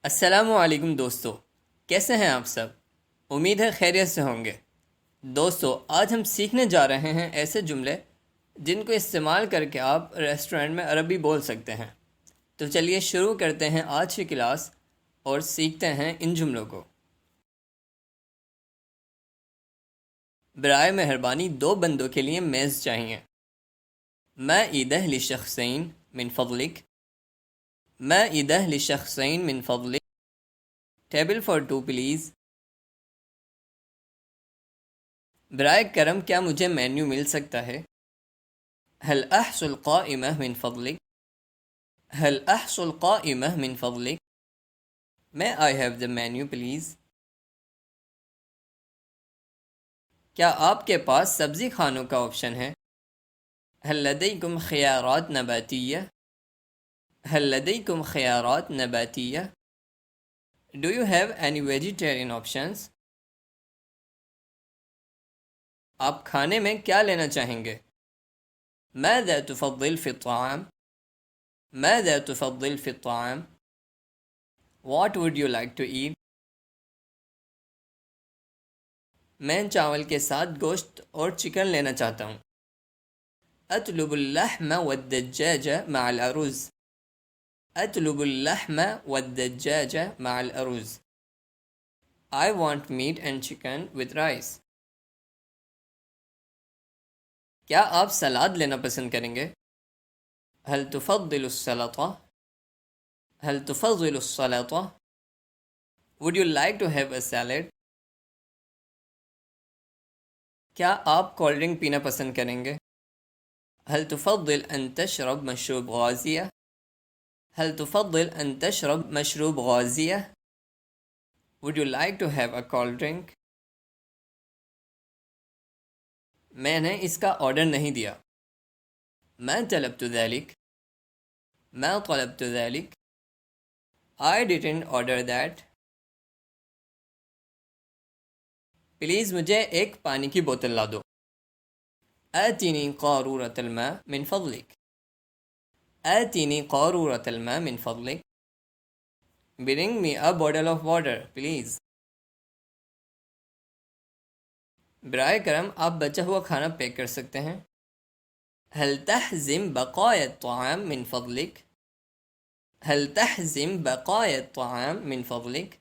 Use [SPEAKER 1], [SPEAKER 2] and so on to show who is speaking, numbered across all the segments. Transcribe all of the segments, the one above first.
[SPEAKER 1] السلام علیکم دوستو، کیسے ہیں آپ سب؟ امید ہے خیریت سے ہوں گے۔ دوستو، آج ہم سیکھنے جا رہے ہیں ایسے جملے جن کو استعمال کر کے آپ ریسٹورنٹ میں عربی بول سکتے ہیں۔ تو چلیے شروع کرتے ہیں آج کی کلاس اور سیکھتے ہیں ان جملوں کو۔ برائے مہربانی 2 بندوں کے لیے میز چاہیے۔ مائدہ لشخصین من فضلک، مائدہ لشخصین من فضلک، ٹیبل فار 2 پلیز۔ برائے کرم کیا مجھے مینیو مل سکتا ہے؟ هل احصل قائمہ من فضلک، هل احصل قائمہ من فضلک، May I have the menu please؟ کیا آپ کے پاس سبزی کھانوں کا آپشن ہے؟ هل لديكم خيارات نباتية، هل لديكم خيارات نباتية، Do you have any vegetarian options؟ آپ کھانے میں کیا لینا چاہیں گے؟ ماذا تفضل في الطعام، ماذا تفضل في الطعام، What would you like to eat؟ میں چاول کے ساتھ گوشت اور چکن لینا چاہتا ہوں۔ اطلب اللحم والدجاج مع الأرز، اطلب اللحم والدجاج مع الأرز، I want meat and chicken with rice۔ کیا آپ سلاد لینا پسند کریں گے؟ هل تفضل السلطة، هل تفضل السلطة، Would you like to have a salad؟ کیا آپ کولڈ ڈرنک پینا پسند کریں گے؟ هل تفضل أن تشرب مشروب غازية، هل تفضل أن تشرب مشروب غازية، Would you like to have a cold drink؟ میں نے اس کا آرڈر نہیں دیا۔ ما طلبت ذلك، ما طلبت ذلك، I didn't order that۔ Please مجھے ایک پانی کی بوتل لا دو۔ آتنی قارورة الماء من فضلك، آتنی قارورة الماء من فضلك، Bring me a bottle of water please۔ برائے کرم آپ بچا ہوا کھانا پیک کر سکتے ہیں؟ هل تحزم بقايا الطعام من فضلك، هل تحزم بقايا الطعام من فضلك،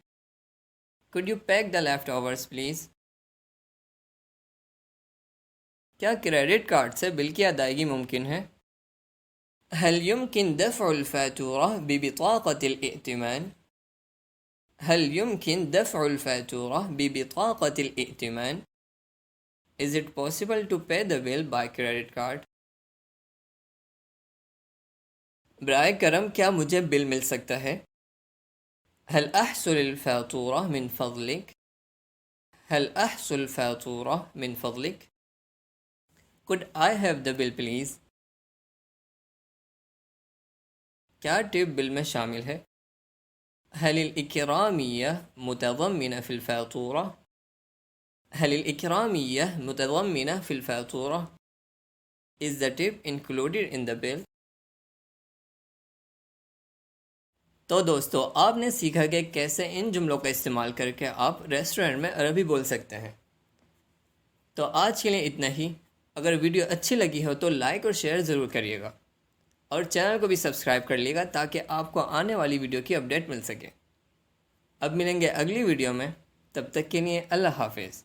[SPEAKER 1] Could you pack the leftovers please؟ کیا کریڈٹ کارڈ سے بل کی ادائیگی ممکن ہے؟ هل يمكن دفع الفاتورة ببطاقة الائتمان، هل يمكن دفع الفاتورة ببطاقة الائتمان، Is it possible to pay the bill by credit card؟ برائے کرم کیا مجھے بل مل سکتا ہے؟ هل أحصل الفاتورة من فضلك، هل أحصل الفاتورة من فضلك، Could I have the bill please؟ کیا ٹپ بل میں شامل ہے؟ هل الإكرامية متضمنة في الفاتورة، هل الإكرامية متضمنة في الفاتورة، Is the tip included in the bill؟ تو دوستو، آپ نے سیکھا کہ کیسے ان جملوں کا استعمال کر کے آپ ریسٹورنٹ میں عربی بول سکتے ہیں۔ تو آج کے لیے اتنا ہی۔ اگر ویڈیو اچھی لگی ہو تو لائک اور شیئر ضرور کریے گا، اور چینل کو بھی سبسکرائب کر لیے گا تاکہ آپ کو آنے والی ویڈیو کی اپڈیٹ مل سکے۔ اب ملیں گے اگلی ویڈیو میں، تب تک کے لیے اللہ حافظ۔